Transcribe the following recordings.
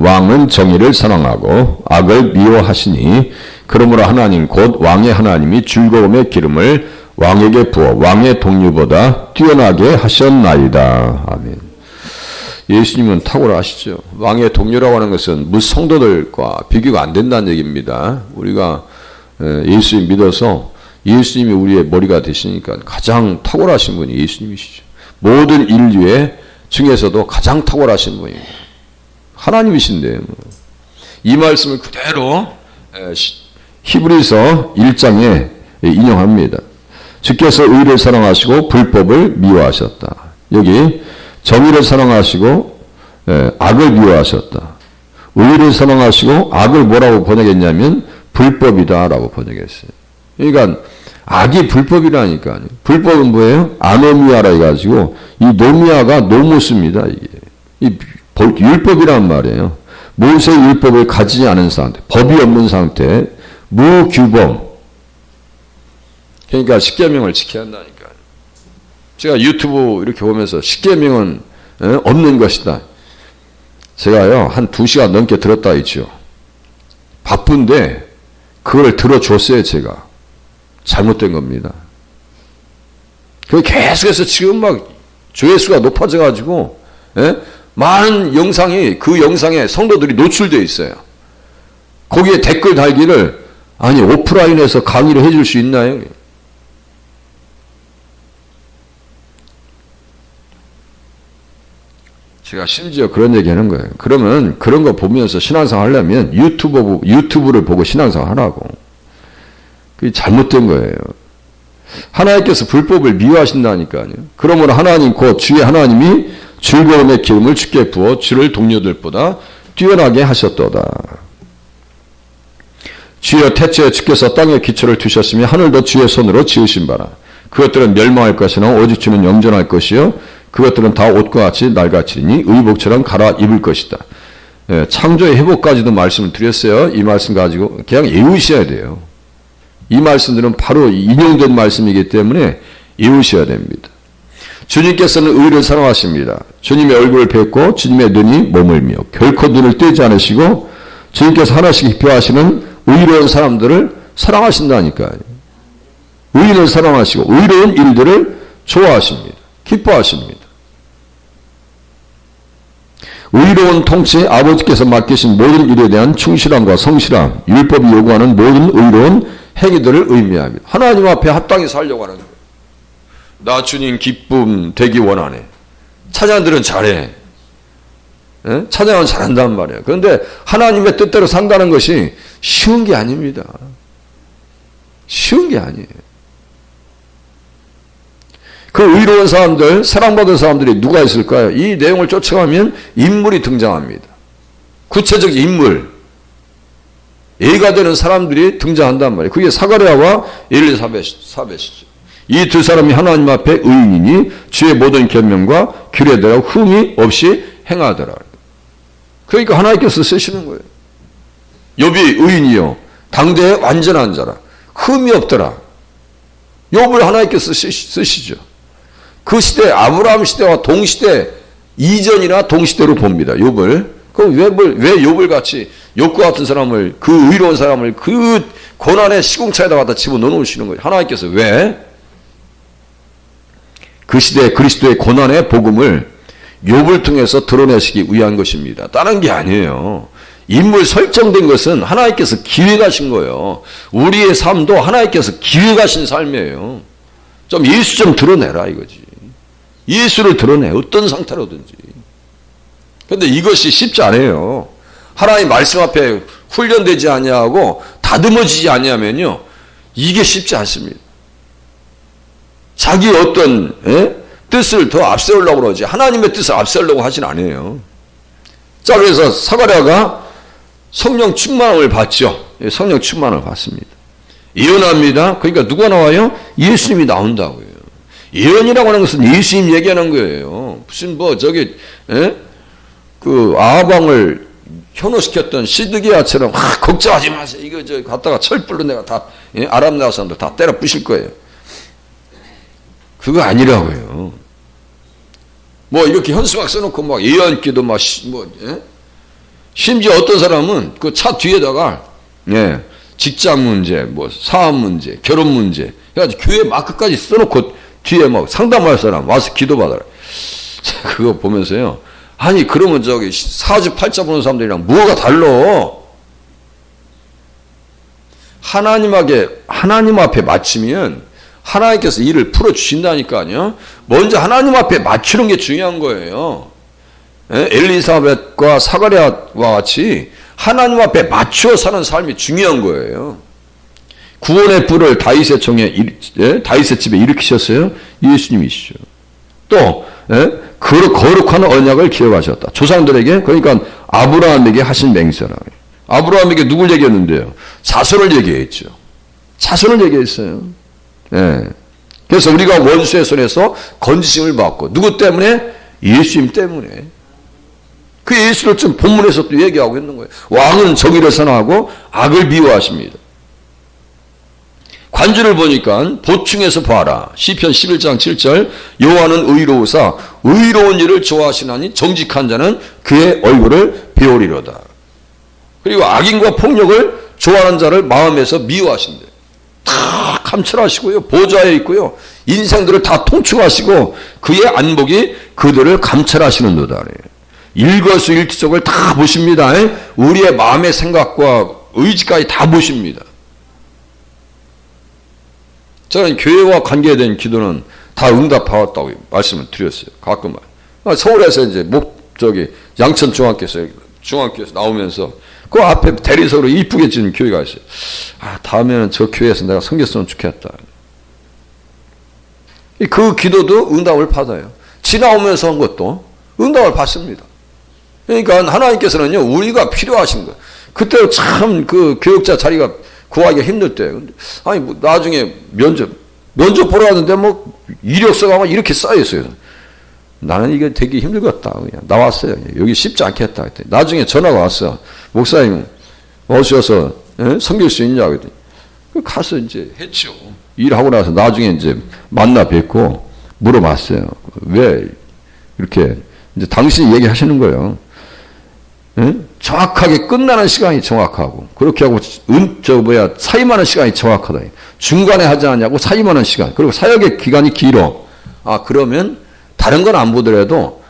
왕은 정의를 사랑하고 악을 미워하시니 그러므로 하나님 곧 왕의 하나님이 즐거움의 기름을 왕에게 부어 왕의 동료보다 뛰어나게 하셨나이다. 아멘. 예수님은 탁월하시죠. 왕의 동료라고 하는 것은 무성도들과 비교가 안 된다는 얘기입니다. 우리가 예수님 믿어서 예수님이 우리의 머리가 되시니까 가장 탁월하신 분이 예수님이시죠. 모든 인류의 중에서도 가장 탁월하신 분이에요. 하나님이신데요. 이 말씀을 그대로 히브리서 1장에 인용합니다. 주께서 의를 사랑하시고 불법을 미워하셨다. 여기 정의를 사랑하시고 악을 미워하셨다. 의를 사랑하시고 악을 뭐라고 번역했냐면 불법이다 라고 번역했어요. 그러니까 악이 불법이라니까요. 불법은 뭐예요? 아노미아라 해가지고 이 노미아가 노무스입니다. 이게 이 율법이란 말이에요. 모세의 율법을 가지지 않은 상태, 법이 없는 상태, 무규범. 그러니까 십계명을 지켜야 한다니까요. 제가 유튜브 이렇게 보면서 십계명은 없는 것이다. 제가요 한 2시간 넘게 들었다 했죠. 바쁜데 그걸 들어줬어요. 제가. 잘못된 겁니다. 그 계속해서 지금 막 조회수가 높아져가지고 많은 영상이 그 영상에 성도들이 노출되어 있어요. 거기에 댓글 달기를 아니 오프라인에서 강의를 해줄 수 있나요? 제가 심지어 그런 얘기 하는 거예요. 그러면 그런 거 보면서 신앙생활 하려면 유튜브를 보고 신앙생활 하라고. 그게 잘못된 거예요. 하나님께서 불법을 미워하신다니까요. 그러므로 하나님 곧 주의 하나님이 즐거움의 기름을 주께 부어 주를 동료들보다 뛰어나게 하셨도다. 주여 태초에 주께서 땅에 기초를 두셨으며 하늘도 주의 손으로 지으신 바라. 그것들은 멸망할 것이나 오직 주는 영존할 것이요 그것들은 다 옷과 같이 낡아지리니 의복처럼 갈아입을 것이다. 창조의 회복까지도 말씀을 드렸어요. 이 말씀 가지고 그냥 외우셔야 돼요. 이 말씀들은 바로 인용된 말씀이기 때문에 외우셔야 됩니다. 주님께서는 의를 사랑하십니다. 주님의 얼굴을 뵙고 주님의 눈이 머물며 결코 눈을 떼지 않으시고 주님께서 하나씩 입혀하시는 의로운 사람들을 사랑하신다니까요. 의인을 사랑하시고 의로운 일들을 좋아하십니다. 기뻐하십니다. 의로운 통치에 아버지께서 맡기신 모든 일에 대한 충실함과 성실함, 율법이 요구하는 모든 의로운 행위들을 의미합니다. 하나님 앞에 합당히 살려고 하는 거예요. 나 주님 기쁨 되기 원하네. 찬양들은 잘해. 찬양은 잘한단 말이에요. 그런데 하나님의 뜻대로 산다는 것이 쉬운 게 아닙니다. 쉬운 게 아니에요. 그 의로운 사람들, 사랑받은 사람들이 누가 있을까요? 이 내용을 쫓아가면 인물이 등장합니다. 구체적 인물, 예가 되는 사람들이 등장한단 말이에요. 그게 사가랴와 엘리사벳이죠. 이 두 사람이 하나님 앞에 의인이니 주의 모든 계명과 규례대로 흠이 없이 행하더라. 그러니까 하나님께서 쓰시는 거예요. 욥이 의인이요 당대의 완전한 자라. 흠이 없더라. 욥을 하나님께서 쓰시죠. 그 시대 아브라함 시대와 동시대 이전이나 동시대로 봅니다. 욥을. 그럼 왜 욥을 같이 욥과 같은 사람을 그 의로운 사람을 그 고난의 시궁창에다 갖다 집어넣어 놓으시는 거예요. 하나님께서 왜? 그 시대 그리스도의 고난의 복음을 욥을 통해서 드러내시기 위한 것입니다. 다른 게 아니에요. 인물 설정된 것은 하나님께서 기획하신 거예요. 우리의 삶도 하나님께서 기획하신 삶이에요. 좀 예수 좀 드러내라 이거지. 예수를 드러내 어떤 상태로든지. 그런데 이것이 쉽지 않아요. 하나님 말씀 앞에 훈련되지 아니하고 다듬어지지 아니하면요 이게 쉽지 않습니다. 자기 어떤 뜻을 더 앞세우려고 그러지 하나님의 뜻을 앞세우려고 하진 않아요. 자, 그래서 사가랴가 성령 충만을 받죠. 성령 충만을 받습니다. 예언합니다. 그러니까 누가 나와요? 예수님이 나온다고요. 예언이라고 하는 것은 예수님 얘기하는 거예요. 무슨 그 아합왕을 현혹시켰던 시드기야처럼 걱정하지 마세요. 이거 갖다가 철불로 내가 다 아람 나라 사람들 다 때려 부실 거예요. 그거 아니라고요. 뭐 이렇게 현수막 써놓고 막 예언기도 막 심지어 어떤 사람은 그 차 뒤에다가 예, 직장 문제, 뭐 사업 문제, 결혼 문제 해가지고 교회 마크까지 써놓고 뒤에 막 상담할 사람 와서 기도받아라. 그거 보면서요. 아니 그러면 저기 사주팔자 보는 사람들이랑 뭐가 달라? 하나님 앞에 맞추면 하나님께서 일을 풀어주신다니까요. 먼저 하나님 앞에 맞추는 게 중요한 거예요. 엘리사벳과 사가랴와 같이 하나님 앞에 맞추어 사는 삶이 중요한 거예요. 구원의 불을 다윗의 다윗의 집에 일으키셨어요. 예수님이시죠. 또 거룩한 언약을 기억하셨다. 조상들에게 그러니까 아브라함에게 하신 맹세라. 아브라함에게 누굴 얘기했는데요? 자손을 얘기했죠. 자손을 얘기했어요. 예. 그래서 우리가 원수의 손에서 건지심을 받고 누구 때문에? 예수님 때문에. 그 예수를 좀 본문에서 또 얘기하고 있는 거예요. 왕은 정의를 선하고 악을 미워하십니다. 관주를 보니까 보충해서 봐라. 시편 11장 7절 여호와는 의로우사 의로운 일을 좋아하시나니 정직한 자는 그의 얼굴을 배우리로다. 그리고 악인과 폭력을 좋아하는 자를 마음에서 미워하신대. 다 감찰하시고요. 보좌에 있고요. 인생들을 다 통충하시고 그의 안목이 그들을 감찰하시는도다. 일거수일투족을 다 보십니다. 우리의 마음의 생각과 의지까지 다 보십니다. 저는 교회와 관계된 기도는 다 응답받았다고 말씀을 드렸어요. 가끔은. 서울에서 이제 양천 중학교에서 나오면서 그 앞에 대리석으로 이쁘게 지은 교회가 있어요. 다음에는 저 교회에서 내가 섬겼으면 좋겠다. 그 기도도 응답을 받아요. 지나오면서 한 것도 응답을 받습니다. 그러니까 하나님께서는요, 우리가 필요하신 거예요. 그때 참 그 교육자 자리가 구하기가 힘들 때. 아니, 뭐 나중에 면접 보러 왔는데 뭐 이력서가 막 이렇게 쌓여있어요. 나는 이게 되게 힘들겠다. 그냥 나왔어요. 여기 쉽지 않겠다. 그랬더니 나중에 전화가 왔어. 목사님, 오셔서 섬길 수 있냐고 했더니 가서 이제 했죠. 일하고 나서 나중에 이제 만나 뵙고 물어봤어요. 왜 이렇게 이제 당신이 얘기하시는 거예요. 정확하게 끝나는 시간이 정확하고 그렇게 하고 사임하는 시간이 정확하다. 중간에 하지 않냐고 사임하는 시간. 그리고 사역의 기간이 길어. 그러면 다른 건 안 보더라도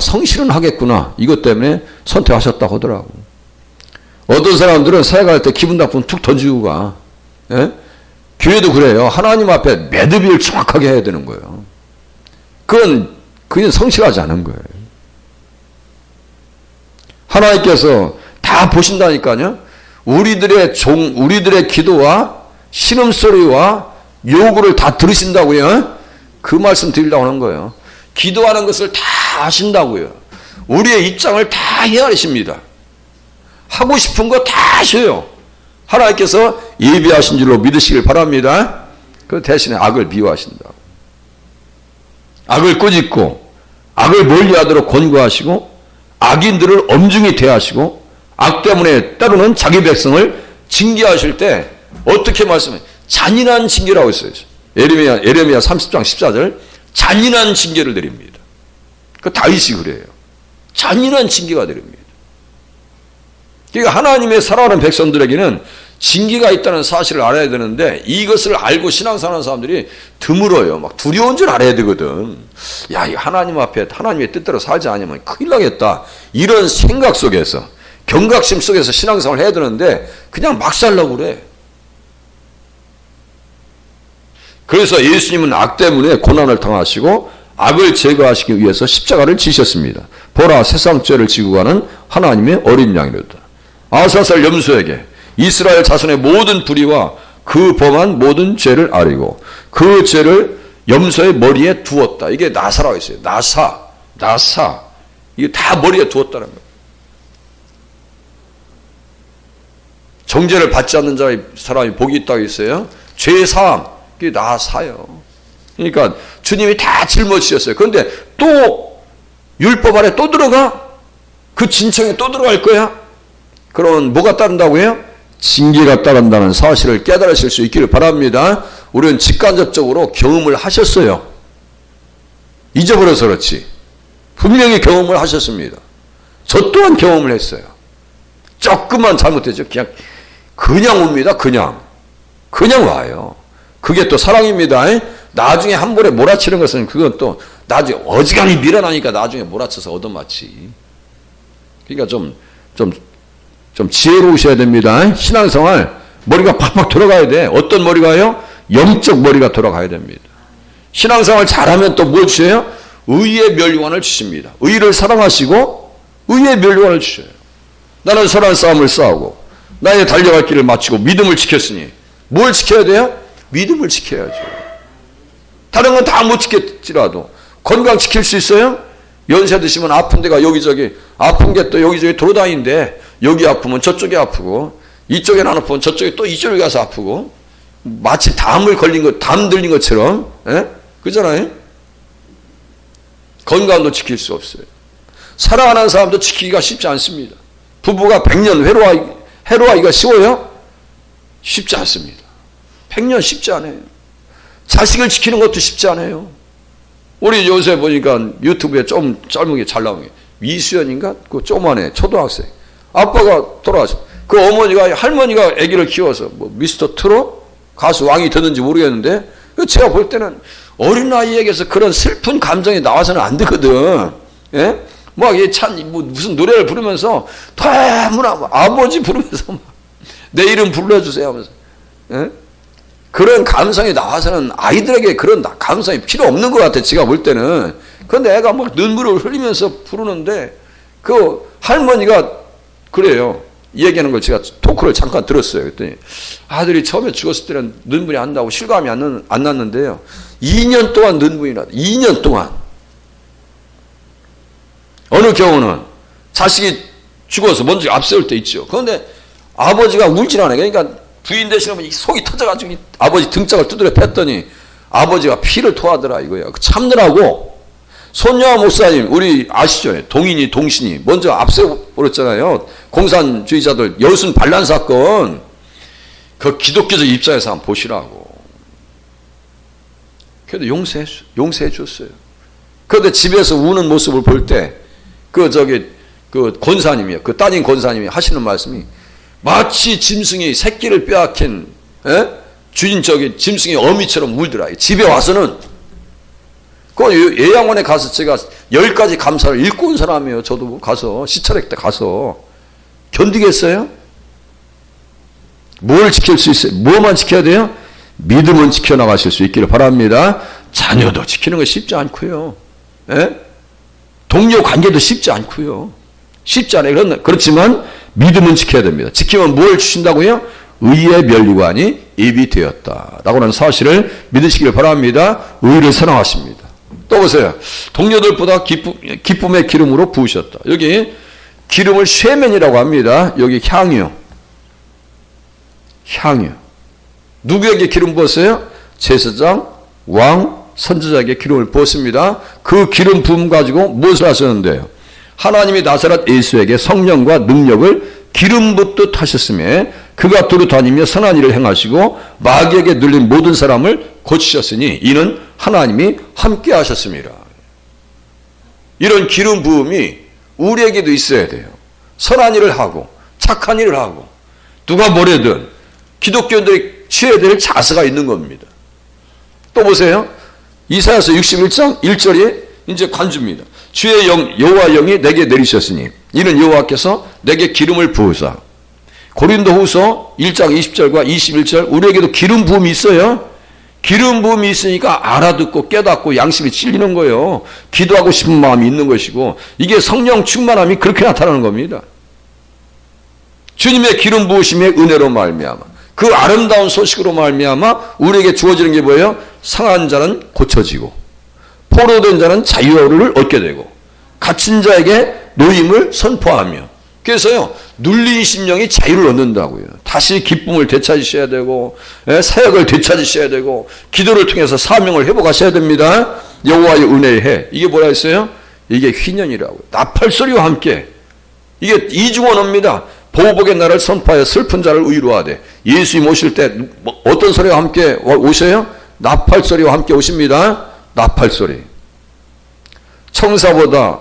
성실은 하겠구나. 이것 때문에 선택하셨다고 하더라고. 어떤 사람들은 사역할 때 기분 나쁘면 툭 던지고 가. 교회도 그래요. 하나님 앞에 매듭을 정확하게 해야 되는 거예요. 그건 성실하지 않은 거예요. 하나님께서 다 보신다니까요. 우리들의 기도와 신음소리와 요구를 다 들으신다고요. 그 말씀 드리려고 하는 거예요. 기도하는 것을 다 아신다고요. 우리의 입장을 다 헤아리십니다. 하고 싶은 거 다 하셔요. 하나님께서 예비하신 줄로 믿으시길 바랍니다. 그 대신에 악을 비워하신다. 악을 꾸짖고 악을 멀리하도록 권고하시고 악인들을 엄중히 대하시고 악 때문에 때로는 자기 백성을 징계하실 때 어떻게 말씀해요? 잔인한 징계라고 했어요. 에레미야 30장 14절 잔인한 징계를 내립니다. 그 다윗이 그래요. 잔인한 징계가 내립니다. 그러니까 하나님의 사랑하는 백성들에게는 징계가 있다는 사실을 알아야 되는데 이것을 알고 신앙생활하는 사람들이 드물어요. 막 두려운 줄 알아야 되거든. 야, 하나님 앞에 하나님의 뜻대로 살지 않으면 큰일 나겠다. 이런 생각 속에서 경각심 속에서 신앙생활을 해야 되는데 그냥 막 살려고 그래. 그래서 예수님은 악 때문에 고난을 당하시고 악을 제거하시기 위해서 십자가를 지셨습니다. 보라, 세상 죄를 지고 가는 하나님의 어린 양이로다. 아사살 염소에게 이스라엘 자손의 모든 불의와 그 범한 모든 죄를 아리고 그 죄를 염소의 머리에 두었다. 이게 나사라고 했어요. 나사. 이게 다 머리에 두었다는 거예요. 정죄를 받지 않는 사람이 복이 있다고 했어요. 죄사함. 이게 나사요. 그러니까 주님이 다 짊어지셨어요. 그런데 또 율법 아래 또 들어가? 그 진청에 또 들어갈 거야? 그러면 뭐가 따른다고요? 징계가 따른다는 사실을 깨달으실 수 있기를 바랍니다. 우리는 직간접적으로 경험을 하셨어요. 잊어버려서 그렇지. 분명히 경험을 하셨습니다. 저 또한 경험을 했어요. 조금만 잘못되죠. 그냥 옵니다. 그냥 와요. 그게 또 사랑입니다. 나중에 한 번에 몰아치는 것은 그건 또 나중에 어지간히 밀어나니까 나중에 몰아쳐서 얻어맞지. 그러니까 좀 지혜로우셔야 됩니다. 신앙생활 머리가 팍팍 돌아가야 돼. 어떤 머리가요? 영적 머리가 돌아가야 됩니다. 신앙생활 잘하면 또 뭘 주셔요? 의의 멸류관을 주십니다. 의를 사랑하시고 의의 멸류관을 주셔요. 나는 선한 싸움을 싸우고 나의 달려갈 길을 마치고 믿음을 지켰으니 뭘 지켜야 돼요? 믿음을 지켜야죠. 다른 건 다 못 지킬지라도 건강 지킬 수 있어요? 연세 드시면 아픈 데가 여기저기 아픈 게 또 여기저기 돌아다니는데 여기 아프면 저쪽이 아프고 이쪽에 안 아프면 저쪽에 또 이쪽에 가서 아프고 마치 담 들린 것처럼 그잖아요. 건강도 지킬 수 없어요. 사랑하는 사람도 지키기가 쉽지 않습니다. 부부가 100년 해로하기가 쉬워요? 쉽지 않습니다. 100년 쉽지 않아요. 자식을 지키는 것도 쉽지 않아요. 우리 요새 보니까 유튜브에 좀 짧은 게 잘 나오는 게 미수연인가? 그 조그만해 초등학생. 아빠가 돌아가서 그 할머니가 아기를 키워서 뭐 미스터 트롯 가수 왕이 되는지 모르겠는데 제가 볼 때는 어린 아이에게서 그런 슬픈 감정이 나와서는 안 되거든. 예? 무슨 노래를 부르면서 너무나 아버지 부르면서 내 이름 불러주세요 하면서 그런 감성이 나와서는 아이들에게 그런 감성이 필요 없는 것 같아. 제가 볼 때는. 그런데 애가 막 눈물을 흘리면서 부르는데 그 할머니가 그래요. 얘기하는 걸 제가 토크를 잠깐 들었어요. 그랬더니 아들이 처음에 죽었을 때는 눈물이 안 나고 실감이 안 났는데요. 2년 동안 눈물이 나요. 2년 동안. 어느 경우는 자식이 죽어서 먼저 앞세울 때 있죠. 그런데 아버지가 울질 않아요. 그러니까 부인 되시는 분이 속이 터져가지고 아버지 등짝을 두드려 팼더니 아버지가 피를 토하더라 이거예요. 참느라고 손녀 목사님 우리 아시죠? 동인이 동신이 먼저 앞세워버렸잖아요. 공산주의자들 여순 반란 사건 그 기독교적 입장에서 한번 보시라고. 그래도 용서해 줬어요. 그런데 집에서 우는 모습을 볼 때 그 권사님이요. 그 따님 권사님이 하시는 말씀이 마치 짐승이 새끼를 빼앗긴 짐승의 어미처럼 울더라. 집에 와서는 그 예양원에 가서 제가 10가지 감사를 읽고 온 사람이에요. 저도 가서 시찰회 때 가서 견디겠어요? 뭘 지킬 수 있어요? 뭐만 지켜야 돼요? 믿음은 지켜나가실 수 있기를 바랍니다. 자녀도 지키는 거 쉽지 않고요. 동료 관계도 쉽지 않고요. 쉽지 않아요. 그렇지만 믿음은 지켜야 됩니다. 지키면 뭘 주신다고요? 의의 멸류관이 입이 되었다 라고 하는 사실을 믿으시길 바랍니다. 의를 사랑하십니다. 또 보세요. 동료들보다 기쁨의 기름으로 부으셨다. 여기 기름을 쇠면이라고 합니다. 여기 향유. 누구에게 기름 부었어요? 제사장, 왕, 선지자에게 기름을 부었습니다. 그 기름 부음 가지고 무엇을 하셨는데요? 하나님이 나사렛 예수에게 성령과 능력을 기름 붓듯 하셨으며 그가 두루 다니며 선한 일을 행하시고 마귀에게 눌린 모든 사람을 고치셨으니 이는 하나님이 함께 하셨습니다. 이런 기름 부음이 우리에게도 있어야 돼요. 선한 일을 하고 착한 일을 하고 누가 뭐래든 기독교인들이 취해야 될 자세가 있는 겁니다. 또 보세요. 이사야서 61장 1절에 이제 관주입니다. 주의 영 여호와 영이 내게 내리셨으니 이는 여호와께서 내게 기름을 부으사. 고린도후서 1장 20절과 21절 우리에게도 기름 부음이 있어요. 기름 부음이 있으니까 알아듣고 깨닫고 양심이 찔리는 거예요. 기도하고 싶은 마음이 있는 것이고 이게 성령 충만함이 그렇게 나타나는 겁니다. 주님의 기름 부으심의 은혜로 말미암아 그 아름다운 소식으로 말미암아 우리에게 주어지는 게 뭐예요? 상한 자는 고쳐지고 포로된 자는 자유를 얻게 되고 갇힌 자에게 노임을 선포하며 그래서요 눌린 심령이 자유를 얻는다고요. 다시 기쁨을 되찾으셔야 되고 사역을 되찾으셔야 되고 기도를 통해서 사명을 회복하셔야 됩니다. 여호와의 은혜의 해 이게 뭐라 했어요? 이게 휘년이라고요. 나팔소리와 함께 이게 이중언어입니다. 보복의 날을 선포하여 슬픈 자를 의로하되 예수님 오실 때 어떤 소리와 함께 오셔요? 나팔소리와 함께 오십니다. 나팔소리. 청사보다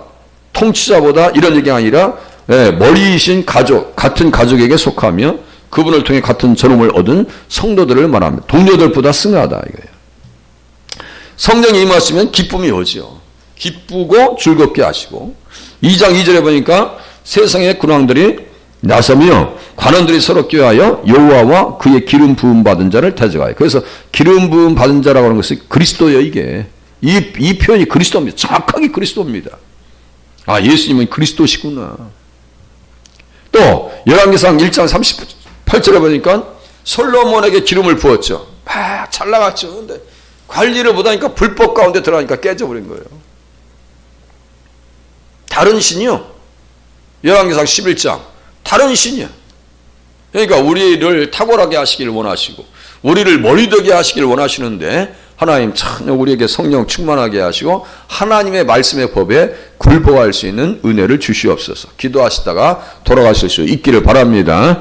통치자보다 이런 얘기가 아니라 머리이신 가족, 같은 가족에게 속하며 그분을 통해 같은 전움을 얻은 성도들을 말합니다. 동료들보다 승하다 이거예요. 성령이 임하시면 기쁨이 오죠. 기쁘고 즐겁게 하시고 2장 2절에 보니까 세상의 군왕들이 나서며 관원들이 서로 껴하여 여호와와 그의 기름 부음 받은 자를 대적하여. 그래서 기름 부음 받은 자라고 하는 것이 그리스도예요. 이게 이 표현이 그리스도입니다. 정확하게 그리스도입니다. 아, 예수님은 그리스도시구나. 또 열왕기상 1장 38절에 보니까 솔로몬에게 기름을 부었죠. 막 잘 나갔죠. 근데 관리를 못하니까 불법 가운데 들어가니까 깨져버린 거예요. 다른 신이요. 열왕기상 11장 다른 신이야. 그러니까 우리를 탁월하게 하시길 원하시고 우리를 머리되게 하시길 원하시는데 하나님 참 우리에게 성령 충만하게 하시고 하나님의 말씀의 법에 굴복할 수 있는 은혜를 주시옵소서. 기도하시다가 돌아가실 수 있기를 바랍니다.